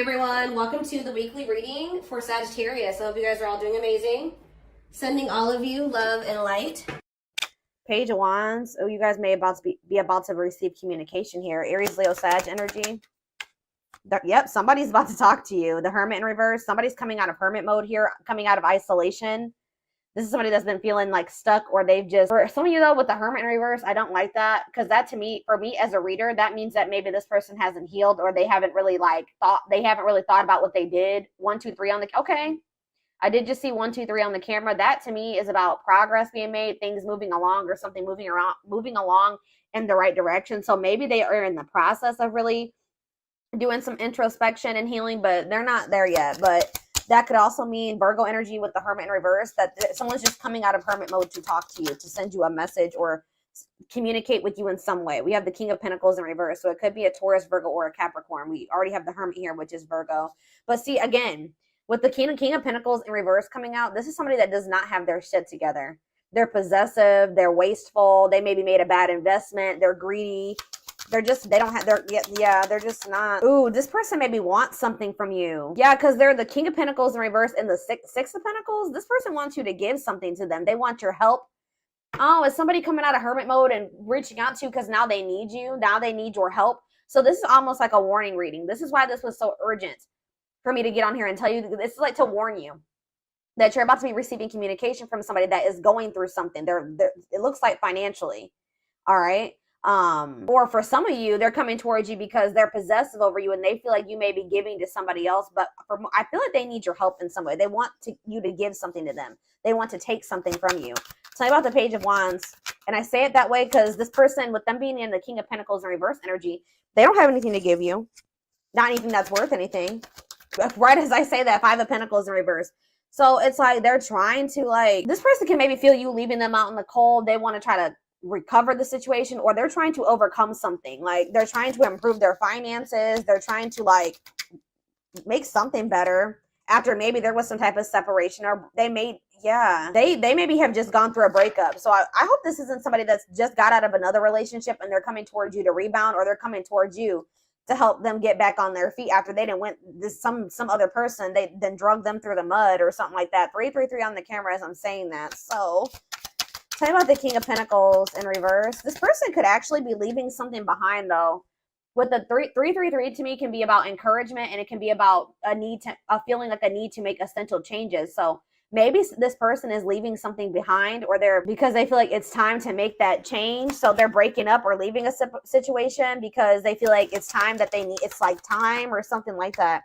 everyone, welcome to the weekly reading for Sagittarius. I hope you guys are all doing amazing. Sending all of you love and light. Page of Wands. Oh, you guys may be about to receive communication here. Aries, Leo, Sag energy. Yep, somebody's about to talk to you. The Hermit in reverse. Somebody's coming out of hermit mode here, coming out of isolation. This is somebody that's been feeling like stuck, or they've just, for some of you though, with the Hermit in reverse, I don't like that, because that to me, for me as a reader, that means that maybe this person hasn't healed, or they haven't really thought about what they did. 1, 2, 3 on the, okay. I did just see 1, 2, 3 on the camera. That to me is about progress being made, things moving along, or something moving along in the right direction. So maybe they are in the process of really doing some introspection and healing, but they're not there yet. But that could also mean Virgo energy with the Hermit in reverse, that someone's just coming out of hermit mode to talk to you, to send you a message or communicate with you in some way. We have the King of Pentacles in reverse, so it could be a Taurus, Virgo, or a Capricorn. We already have the Hermit here, which is Virgo. But see, again, with the King of Pentacles in reverse coming out, this is somebody that does not have their shit together. They're possessive, they're wasteful, they maybe made a bad investment, they're greedy. They're just not. Ooh, this person maybe wants something from you. Yeah, because they're the King of Pentacles in reverse and the Six of Pentacles. This person wants you to give something to them. They want your help. Oh, is somebody coming out of hermit mode and reaching out to you because now they need you? Now they need your help. So this is almost like a warning reading. This is why this was so urgent for me to get on here and tell you. This is like to warn you that you're about to be receiving communication from somebody that is going through something. It looks like financially. All right. Or for some of you, they're coming towards you because they're possessive over you and they feel like you may be giving to somebody else, but I feel like they need your help in some way. They want you to give something to them. They want to take something from you. Tell me about the Page of Wands. And I say it that way because this person, with them being in the King of Pentacles in reverse energy, they don't have anything to give you. Not anything that's worth anything. Right as I say that, Five of Pentacles in reverse. So it's like they're trying to, this person can maybe feel you leaving them out in the cold. They want to try to recover the situation, or they're trying to overcome something. Like they're trying to improve their finances. They're trying to make something better after maybe there was some type of separation, or they maybe have just gone through a breakup. So I hope this isn't somebody that's just got out of another relationship and they're coming towards you to rebound, or they're coming towards you to help them get back on their feet after they didn't went some other person, they then drug them through the mud or something like that. 333 on the camera as I'm saying that. So tell me about the King of Pentacles in reverse. This person could actually be leaving something behind, though. With the 333 to me can be about encouragement, and it can be about a feeling like a need to make essential changes. So maybe this person is leaving something behind, or because they feel like it's time to make that change. So they're breaking up or leaving a situation because they feel like it's time that it's like time or something like that.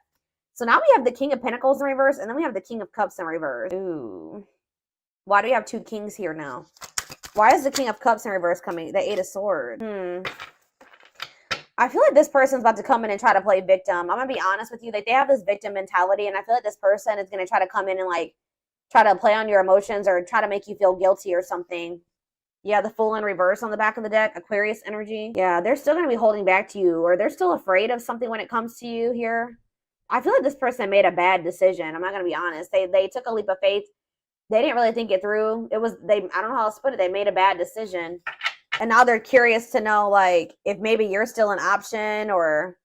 So now we have the King of Pentacles in reverse, and then we have the King of Cups in reverse. Ooh. Why do we have two kings here now? Why is the King of Cups in reverse coming? The Eight of Swords. I feel like this person's about to come in and try to play victim. I'm going to be honest with you. They have this victim mentality, and I feel like this person is going to try to come in and try to play on your emotions or try to make you feel guilty or something. Yeah, the Fool in reverse on the back of the deck. Aquarius energy. Yeah, they're still going to be holding back to you, or they're still afraid of something when it comes to you here. I feel like this person made a bad decision. I'm not going to be honest. They took a leap of faith. They didn't really think it through. I don't know how else to put it. They made a bad decision. And now they're curious to know, if maybe you're still an option, or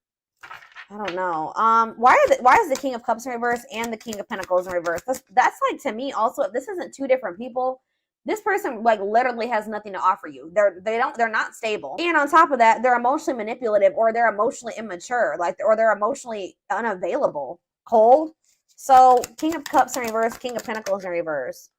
I don't know. Why is the King of Cups in reverse and the King of Pentacles in reverse? That's to me also, if this isn't two different people, this person literally has nothing to offer you. They're not stable. And on top of that, they're emotionally manipulative, or they're emotionally immature, or they're emotionally unavailable, cold. So, King of Cups in reverse, King of Pentacles in reverse.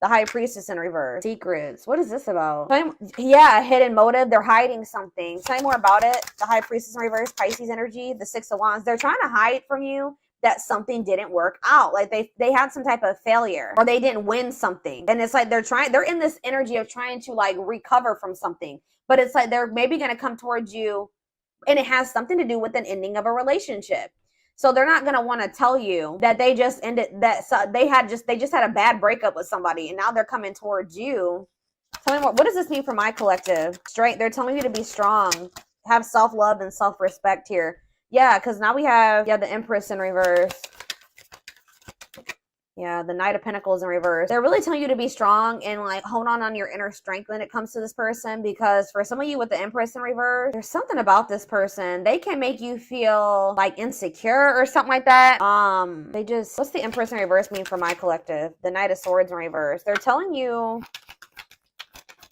The High Priestess in reverse. Secrets. What is this about? Yeah, hidden motive. They're hiding something. Tell me more about it. The High Priestess in reverse, Pisces energy. The Six of Wands. They're trying to hide from you that something didn't work out. They had some type of failure, or they didn't win something. And it's they're in this energy of trying to recover from something. But it's they're maybe going to come towards you, and it has something to do with an ending of a relationship. So they're not going to want to tell you that they just ended they just had a bad breakup with somebody, and now they're coming towards you. Tell me more. What does this mean for my collective? Straight. They're telling you to be strong, have self-love and self-respect here. Yeah, because now we have the Empress in reverse. Yeah, the Knight of Pentacles in reverse. They're really telling you to be strong and like hold on your inner strength when it comes to this person, because for some of you with the Empress in reverse, there's something about this person. They can make you feel like insecure or something like that. What's the Empress in reverse mean for my collective? The Knight of Swords in reverse. They're telling you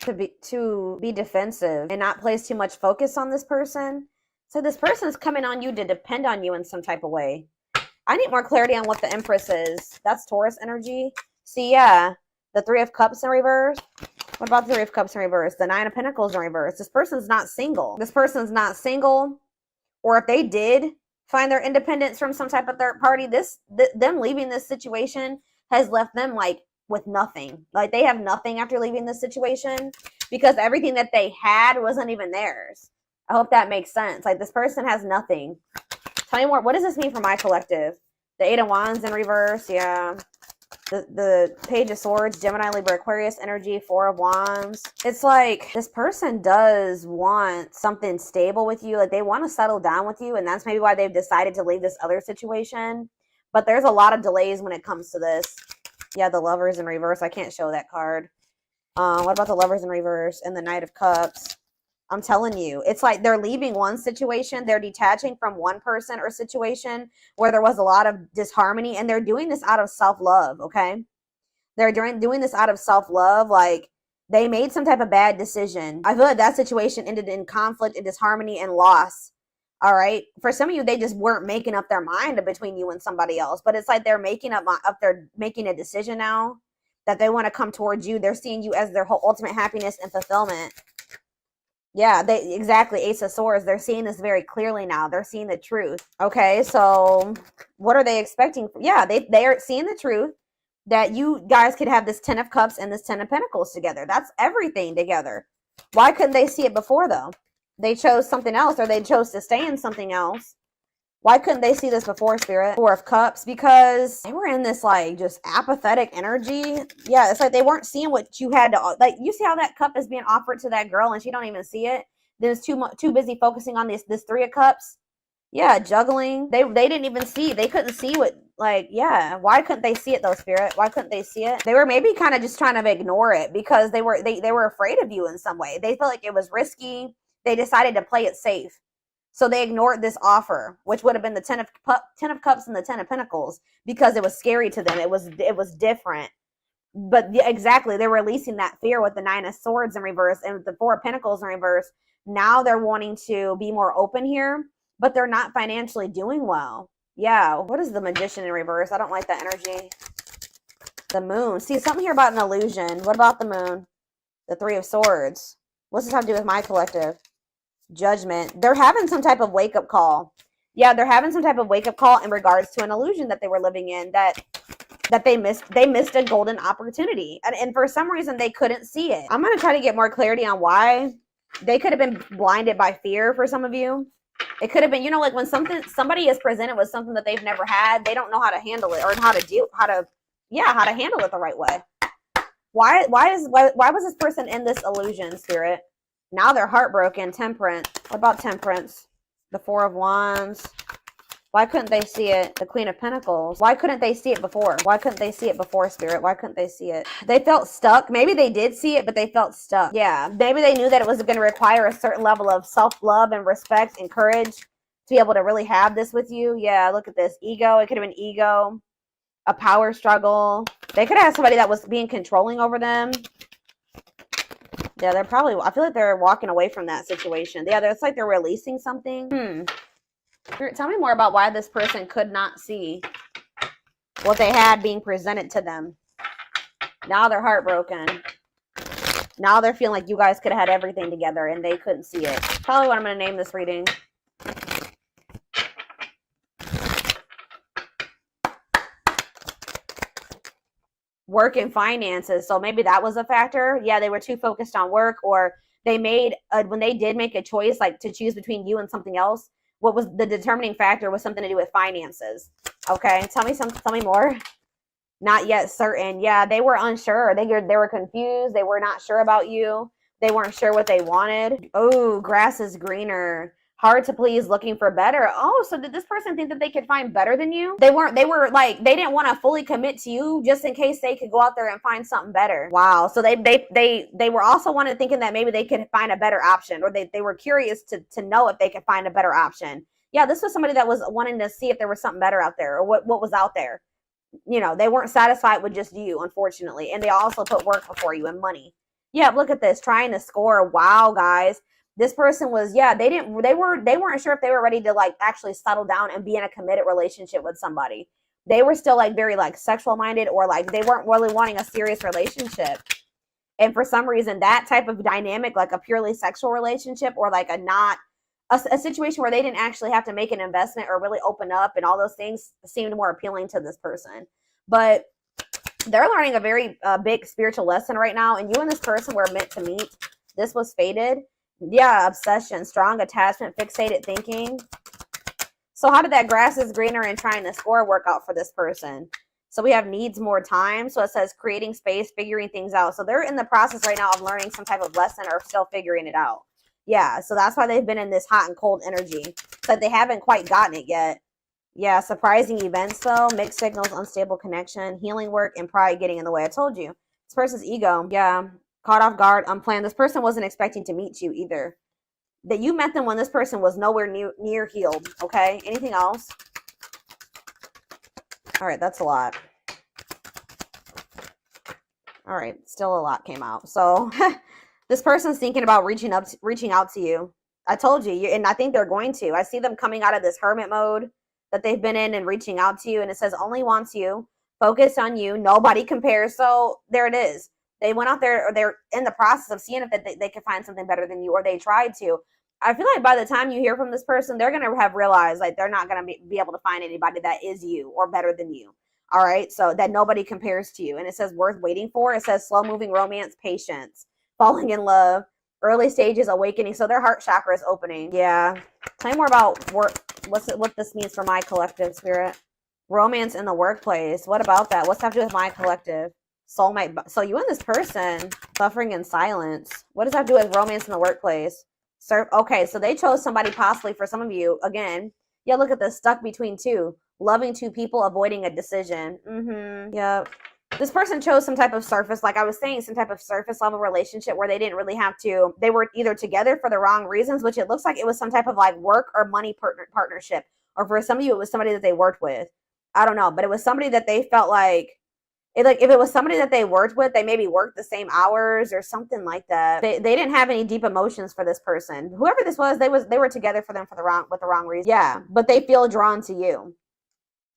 to be defensive and not place too much focus on this person. So this person is coming on you to depend on you in some type of way. I need more clarity on what the Empress is. That's Taurus energy. See, yeah, the Three of Cups in reverse. What about the Three of Cups in reverse? The Nine of Pentacles in reverse. This person's not single. This person's not single. Or if they did find their independence from some type of third party, them leaving this situation has left them like with nothing. Like they have nothing after leaving this situation because everything that they had wasn't even theirs. I hope that makes sense. Like this person has nothing. Tell me more. What does this mean for my collective? The Eight of Wands in reverse. Yeah. The Page of Swords, Gemini, Libra, Aquarius energy, Four of Wands. It's like this person does want something stable with you. Like they want to settle down with you. And that's maybe why they've decided to leave this other situation. But there's a lot of delays when it comes to this. Yeah, the Lovers in reverse. I can't show that card. What about the Lovers in reverse and the Knight of Cups? I'm telling you, it's like they're leaving one situation. They're detaching from one person or situation where there was a lot of disharmony, and they're doing this out of self-love, okay? They're doing this out of self-love. Like they made some type of bad decision. I feel like that situation ended in conflict and disharmony and loss. All right. For some of you, they just weren't making up their mind between you and somebody else. But it's like they're making they're making a decision now that they want to come towards you. They're seeing you as their whole ultimate happiness and fulfillment. Yeah, exactly. Ace of Swords. They're seeing this very clearly now. They're seeing the truth. Okay, so what are they expecting? Yeah, they are seeing the truth that you guys could have this Ten of Cups and this Ten of Pentacles together. That's everything together. Why couldn't they see it before, though? They chose something else, or they chose to stay in something else. Why couldn't they see this before, Spirit? Four of Cups, because they were in this like just apathetic energy. Yeah, it's like they weren't seeing what you had to, like, you see how that cup is being offered to that girl and she don't even see it. Then it's too busy focusing on this Three of Cups. Yeah, juggling. They didn't even see. They couldn't see what, like, yeah. Why couldn't they see it though, Spirit? Why couldn't they see it? They were maybe kind of just trying to ignore it because they were afraid of you in some way. They felt like it was risky. They decided to play it safe. So they ignored this offer, which would have been the Ten of Cups and the Ten of Pentacles, because it was scary to them. It was different. But exactly, they're releasing that fear with the Nine of Swords in reverse and with the Four of Pentacles in reverse. Now they're wanting to be more open here, but they're not financially doing well. Yeah, what is the Magician in reverse? I don't like that energy. The Moon. See, something here about an illusion. What about the Moon? The Three of Swords. What's this have to do with my collective? Judgment. They're having some type of wake-up call. Yeah, they're having some type of wake-up call in regards to an illusion that they were living in, that they missed a golden opportunity, and for some reason they couldn't see it. I'm going to try to get more clarity on why. They could have been blinded by fear. For some of you, it could have been, like when somebody is presented with something that they've never had, they don't know how to handle it, or how to handle it the right way. Why was this person in this illusion, Spirit? Now they're heartbroken. Temperance. What about Temperance? The Four of Wands. Why couldn't they see it? The Queen of Pentacles. Why couldn't they see it before? Why couldn't they see it before, Spirit? Why couldn't they see it? They felt stuck. Maybe they did see it, but they felt stuck. Yeah, maybe they knew that it was going to require a certain level of self-love and respect and courage to be able to really have this with you. Yeah, look at this. Ego. It could have been ego. A power struggle. They could have had somebody that was being controlling over them. Yeah, I feel like they're walking away from that situation. Yeah, it's like they're releasing something. Tell me more about why this person could not see what they had being presented to them. Now they're heartbroken. Now they're feeling like you guys could have had everything together and they couldn't see it. Probably what I'm going to name this reading. Work and finances. So maybe that was a factor. Yeah, they were too focused on work, or they made when they did make a choice, like to choose between you and something else, what was the determining factor was something to do with finances. Okay, tell me more. Not yet certain. Yeah, they were unsure. They were confused. They were not sure about you. They weren't sure what they wanted. Oh, grass is greener. hard to please, looking for better. Oh, so did this person think that they could find better than you? They were like, they didn't want to fully commit to you just in case they could go out there and find something better. Wow. So they were also thinking that maybe they could find a better option, or they were curious to know if they could find a better option. Yeah, this was somebody that was wanting to see if there was something better out there, or what was out there. You know, they weren't satisfied with just you, unfortunately. And they also put work before you and money. Yeah, look at this, trying to score. Wow, guys. This person was, yeah, they weren't sure if they were ready to like actually settle down and be in a committed relationship with somebody. They were still like very like sexual minded, or like they weren't really wanting a serious relationship. And for some reason, that type of dynamic, like a purely sexual relationship, or like a situation where they didn't actually have to make an investment or really open up and all those things, seemed more appealing to this person. But they're learning a very big spiritual lesson right now, and you and this person were meant to meet. This was fated. Yeah, obsession, strong attachment, fixated thinking. So how did that grass is greener and trying to score work out for this person? So we have needs more time. So it says creating space, figuring things out. So they're in the process right now of learning some type of lesson, or still figuring it out. Yeah, so that's why they've been in this hot and cold energy. So they haven't quite gotten it yet. Yeah, surprising events though, mixed signals, unstable connection, healing work, and pride getting in the way. I told you. This person's ego. Yeah. Caught off guard, unplanned. This person wasn't expecting to meet you either. That you met them when this person was nowhere near healed. Okay. Anything else? All right. That's a lot. All right. Still a lot came out. So this person's thinking about reaching out to you. I told you, and I think they're going to. I see them coming out of this hermit mode that they've been in and reaching out to you. And it says only wants you. Focus on you. Nobody compares. So there it is. They went out there, or they're in the process of seeing if they could find something better than you, or they tried to. I feel like by the time you hear from this person, they're going to have realized like they're not going to be able to find anybody that is you or better than you. All right. So that nobody compares to you. And it says worth waiting for. It says slow moving romance, patience, falling in love, early stages, awakening. So their heart chakra is opening. Yeah. Tell me more about what this means for my collective, spirit. Romance in the workplace. What about that? What's that have to do with my collective? Soulmate. So you and this person suffering in silence. What does that do with romance in the workplace? Okay, so they chose somebody possibly for some of you. Again, yeah, look at this. Stuck between two. Loving two people, avoiding a decision. Yeah. This person chose some type of surface, like I was saying, some type of surface level relationship where they didn't really have to. They were either together for the wrong reasons, which it looks like it was some type of like work or money partnership. Or for some of you, it was somebody that they worked with. I don't know, but it was somebody that they felt like, if it was somebody that they worked with, they maybe worked the same hours or something like that. They didn't have any deep emotions for this person. Whoever this was, they were together with the wrong reason. Yeah, but they feel drawn to you.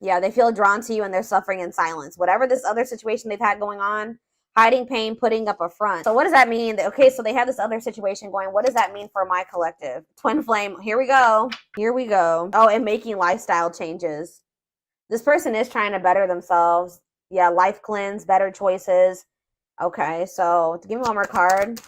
Yeah, they feel drawn to you, and they're suffering in silence. Whatever this other situation they've had going on, hiding pain, putting up a front. So what does that mean? Okay, so they have this other situation going. What does that mean for my collective? Twin flame. Here we go. Here we go. Oh, and making lifestyle changes. This person is trying to better themselves. Yeah, life cleanse, better choices. Okay, so to give me one more card.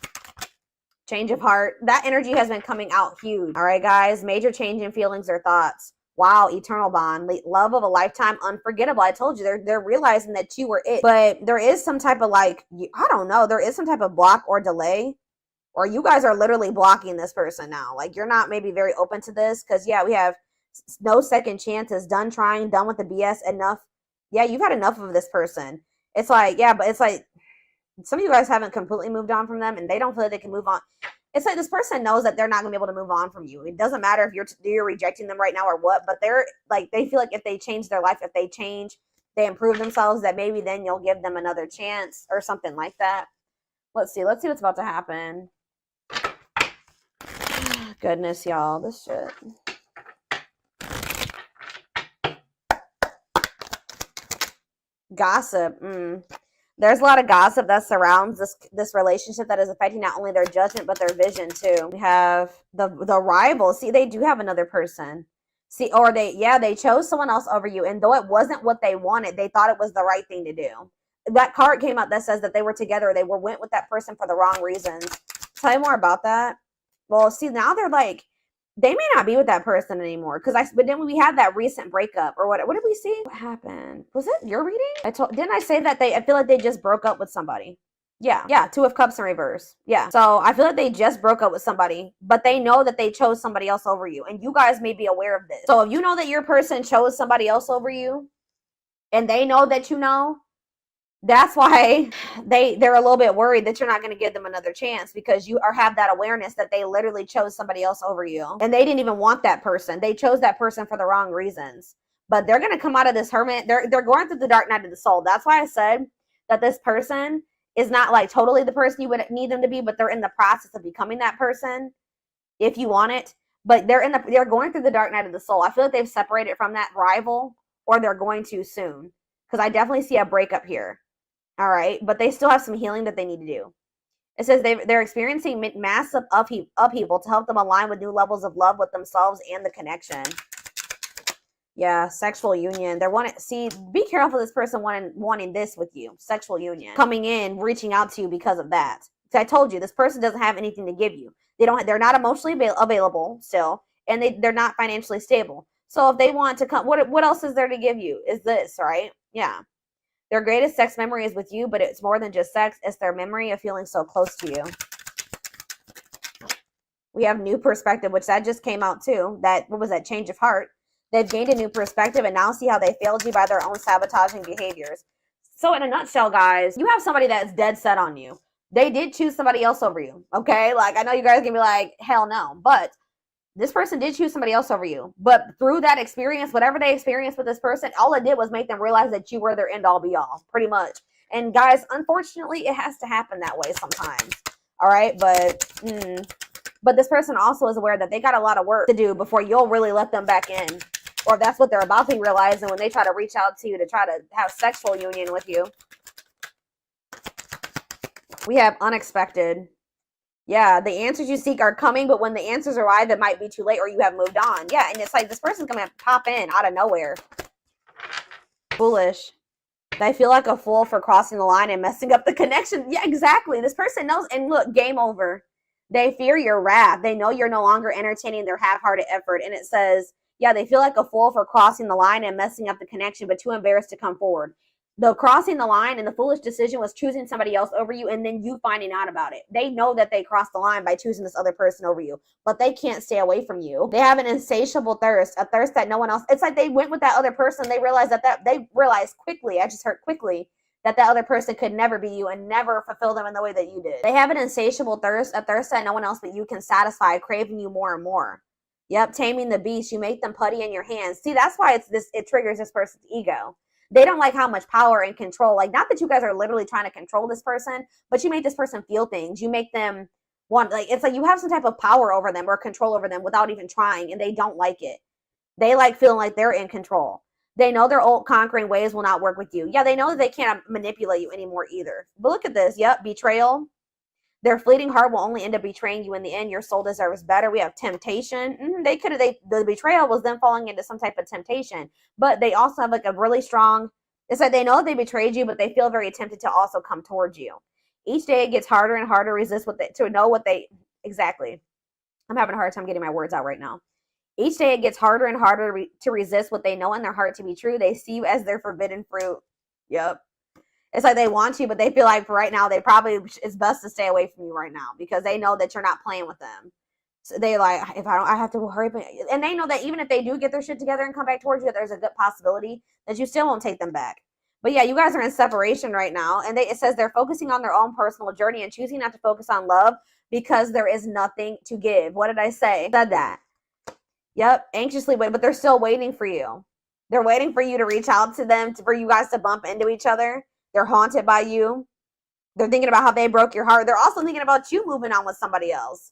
Change of heart. That energy has been coming out huge. All right, guys. Major change in feelings or thoughts. Wow, eternal bond. Love of a lifetime, unforgettable. I told you, they're realizing that you were it. But there is some type of like, I don't know, there is some type of block or delay. Or you guys are literally blocking this person now. Like, you're not maybe very open to this. Because, yeah, we have no second chances. Done trying, done with the BS, enough. Yeah, you've had enough of this person. It's like, yeah, but it's like some of you guys haven't completely moved on from them, and they don't feel like they can move on. It's like this person knows that they're not going to be able to move on from you. It doesn't matter if you're rejecting them right now or what, but they're like, they feel like if they change their life, if they change, they improve themselves, that maybe then you'll give them another chance or something like that. Let's see what's about to happen. Goodness, y'all, this shit. Gossip. There's a lot of gossip that surrounds this relationship that is affecting not only their judgment but their vision too. We have the rival. See, they do have another person. See, or they chose someone else over you, and though it wasn't what they wanted, they thought it was the right thing to do. That card came out that says that they were together. They went with that person for the wrong reasons. Tell you more about that. Well, see, now they're like, they may not be with that person anymore. But then we had that recent breakup or what did we see? What happened? Was it your reading? Didn't I say that I feel like they just broke up with somebody? Yeah, Two of Cups in reverse. Yeah. So I feel like they just broke up with somebody, but they know that they chose somebody else over you. And you guys may be aware of this. So if you know that your person chose somebody else over you, and they know that you know, that's why they're a little bit worried that you're not going to give them another chance, because you have that awareness that they literally chose somebody else over you. And they didn't even want that person. They chose that person for the wrong reasons. But they're going to come out of this hermit. They're going through the dark night of the soul. That's why I said that this person is not like totally the person you would need them to be, but they're in the process of becoming that person if you want it. But they're going through the dark night of the soul. I feel like they've separated from that rival, or they're going to soon, because I definitely see a breakup here. All right, but they still have some healing that they need to do. It says they're experiencing massive upheaval to help them align with new levels of love with themselves and the connection. Yeah, sexual union. Be careful this person wanting this with you. Sexual union. Coming in, reaching out to you because of that. So I told you, this person doesn't have anything to give you. They're not emotionally available still, and they're not financially stable. So if they want to come, what else is there to give you? Is this, right? Yeah. Their greatest sex memory is with you, but it's more than just sex. It's their memory of feeling so close to you. We have new perspective, which that just came out too. What was that? Change of heart. They've gained a new perspective and now see how they failed you by their own sabotaging behaviors. So in a nutshell, guys, you have somebody that's dead set on you. They did choose somebody else over you, okay? Like, I know you guys can be like, hell no. But this person did choose somebody else over you. But through that experience, whatever they experienced with this person, all it did was make them realize that you were their end-all be-all, pretty much. And guys, unfortunately, it has to happen that way sometimes, all right? But this person also is aware that they got a lot of work to do before you'll really let them back in. Or if that's what they're about to realize, and when they try to reach out to you to try to have sexual union with you. We have unexpected. Yeah, the answers you seek are coming, but when the answers arrive, it might be too late or you have moved on. Yeah, and it's like this person's going to pop in out of nowhere. Foolish. They feel like a fool for crossing the line and messing up the connection. Yeah, exactly. This person knows. And look, game over. They fear your wrath. They know you're no longer entertaining their half-hearted effort. And it says, yeah, they feel like a fool for crossing the line and messing up the connection, but too embarrassed to come forward. The crossing the line and the foolish decision was choosing somebody else over you and then you finding out about it. They know that they crossed the line by choosing this other person over you, but they can't stay away from you. They have an insatiable thirst, a thirst that no one else. It's like they went with that other person. They realized they realized quickly, I just heard quickly, that other person could never be you and never fulfill them in the way that you did. They have an insatiable thirst, a thirst that no one else but you can satisfy, craving you more and more. Yep, taming the beast. You make them putty in your hands. See, that's why it triggers this person's ego. They don't like how much power and control, like, not that you guys are literally trying to control this person, but you make this person feel things. You make them want, like, it's like you have some type of power over them or control over them without even trying, and they don't like it. They like feeling like they're in control. They know their old conquering ways will not work with you. Yeah, they know that they can't manipulate you anymore either. But look at this. Yep, betrayal. Their fleeting heart will only end up betraying you in the end. Your soul deserves better. We have temptation. The betrayal was them falling into some type of temptation. But they also have like a really strong, it's like they know they betrayed you, but they feel very tempted to also come towards you. Each day it gets harder and harder to resist exactly. I'm having a hard time getting my words out right now. Each day it gets harder and harder to resist what they know in their heart to be true. They see you as their forbidden fruit. Yep. It's like they want you, but they feel like for right now, it's best to stay away from you right now because they know that you're not playing with them. So they like, I have to hurry. And they know that even if they do get their shit together and come back towards you, there's a good possibility that you still won't take them back. But yeah, you guys are in separation right now. And it says they're focusing on their own personal journey and choosing not to focus on love because there is nothing to give. What did I say? Said that. Yep, anxiously wait, but they're still waiting for you. They're waiting for you to reach out to them, for you guys to bump into each other. They're haunted by you. They're thinking about how they broke your heart. They're also thinking about you moving on with somebody else.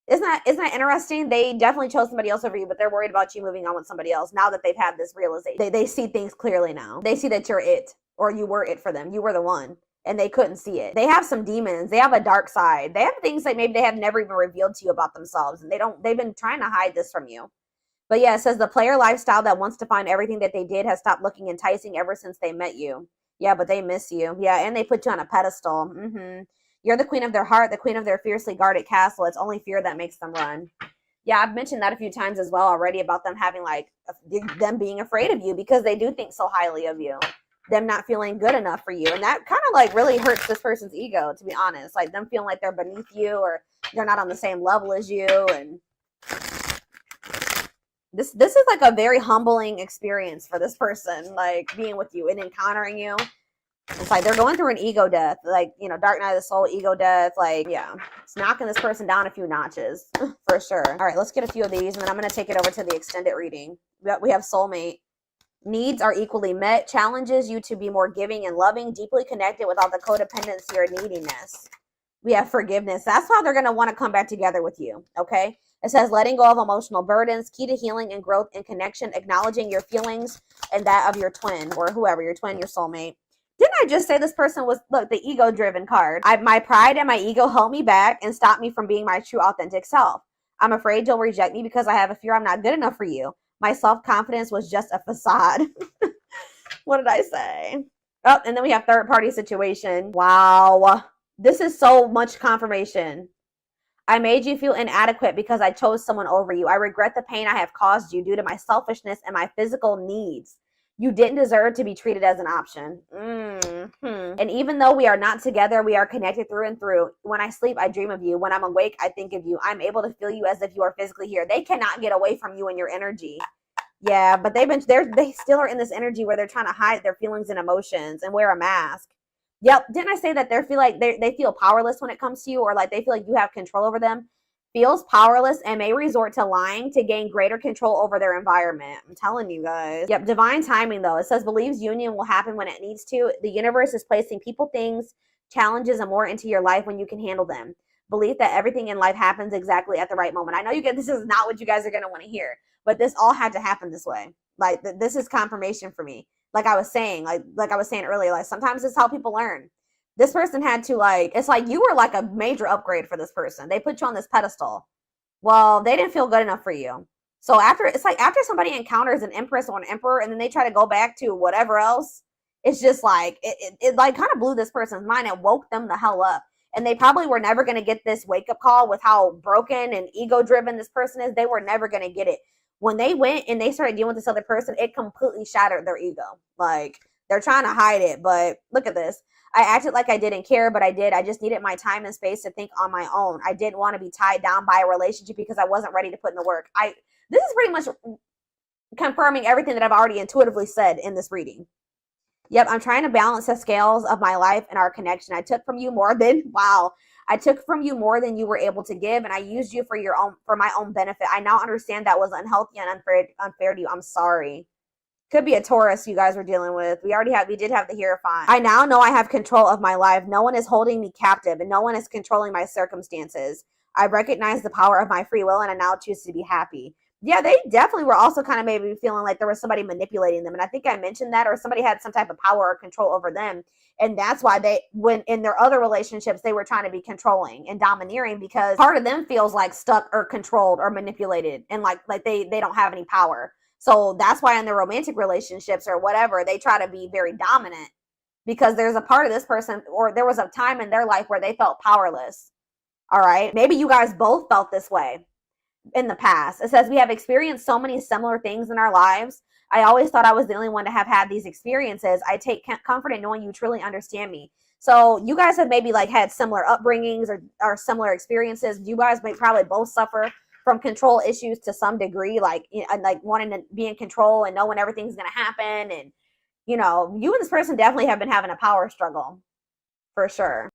Isn't that interesting? They definitely chose somebody else over you, but they're worried about you moving on with somebody else now that they've had this realization. They see things clearly now. They see that you're it, or you were it for them. You were the one, and they couldn't see it. They have some demons. They have a dark side. They have things that maybe they have never even revealed to you about themselves, and they've been trying to hide this from you. But yeah, it says the player lifestyle that wants to find everything that they did has stopped looking enticing ever since they met you. Yeah, but they miss you. Yeah, and they put you on a pedestal. You're the queen of their heart, the queen of their fiercely guarded castle. It's only fear that makes them run. Yeah, I've mentioned that a few times as well already about them having them being afraid of you because they do think so highly of you. them not feeling good enough for you. And that kind of like really hurts this person's ego, to be honest. Like them feeling like they're beneath you or they're not on the same level as you. And this is like a very humbling experience for this person, like being with you and encountering you. It's like they're going through an ego death, like, you know, dark night of the soul, ego death. Like, yeah, it's knocking this person down a few notches for sure. All right, let's get a few of these and then I'm going to take it over to the extended reading. We have soulmate. Needs are equally met, challenges you to be more giving and loving, deeply connected without the codependency or neediness. We have forgiveness. That's how they're going to want to come back together with you, okay? It says letting go of emotional burdens, key to healing and growth and connection, acknowledging your feelings and that of your twin or whoever, your twin, your soulmate. Didn't I just say this person was, look, the ego-driven card? My pride and my ego held me back and stopped me from being my true, authentic self. I'm afraid you'll reject me because I have a fear I'm not good enough for you. My self-confidence was just a facade. What did I say? Oh, and then we have third-party situation. Wow. This is so much confirmation. I made you feel inadequate because I chose someone over you. I regret the pain I have caused you due to my selfishness and my physical needs. You didn't deserve to be treated as an option. And even though we are not together, we are connected through and through. When I sleep, I dream of you. When I'm awake, I think of you. I'm able to feel you as if you are physically here. They cannot get away from you and your energy. Yeah, but they still are in this energy where they're trying to hide their feelings and emotions and wear a mask. Yep. Didn't I say that they feel powerless when it comes to you, or like they feel like you have control over them? Feels powerless and may resort to lying to gain greater control over their environment. I'm telling you guys. Yep, divine timing though. It says believes union will happen when it needs to. The universe is placing people, things, challenges, and more into your life when you can handle them. Belief that everything in life happens exactly at the right moment. I know this is not what you guys are going to want to hear, but this all had to happen this way. Like this is confirmation for me. Like I was saying earlier, like sometimes it's how people learn. This person had to it's like you were like a major upgrade for this person. They put you on this pedestal. Well, they didn't feel good enough for you. So after somebody encounters an empress or an emperor and then they try to go back to whatever else, it's just like, it like kind of blew this person's mind and woke them the hell up. And they probably were never going to get this wake up call with how broken and ego driven this person is. They were never going to get it. When they went and they started dealing with this other person, it completely shattered their ego. Like they're trying to hide it, but look at this. I acted like I didn't care, but I did. I just needed my time and space to think on my own. I didn't want to be tied down by a relationship because I wasn't ready to put in the work. This is pretty much confirming everything that I've already intuitively said in this reading. Yep, I'm trying to balance the scales of my life and our connection. I took from you more than you were able to give, and I used you for my own benefit. I now understand that was unhealthy and unfair to you. I'm sorry. Could be a Taurus you guys were dealing with. We did have the Hierophant. I now know I have control of my life. No one is holding me captive and no one is controlling my circumstances. I recognize the power of my free will and I now choose to be happy. Yeah, they definitely were also kind of maybe feeling like there was somebody manipulating them. And I think I mentioned that, or somebody had some type of power or control over them. And that's why when in their other relationships, they were trying to be controlling and domineering because part of them feels like stuck or controlled or manipulated and like they don't have any power. So that's why in their romantic relationships or whatever, they try to be very dominant because there's a part of this person, or there was a time in their life where they felt powerless. All right. Maybe you guys both felt this way in the past. It says we have experienced so many similar things in our lives. I always thought I was the only one to have had these experiences. I take comfort in knowing you truly understand me. So you guys have maybe like had similar upbringings or similar experiences. You guys may probably both suffer from control issues to some degree, like wanting to be in control and knowing everything's going to happen. And, you and this person definitely have been having a power struggle for sure.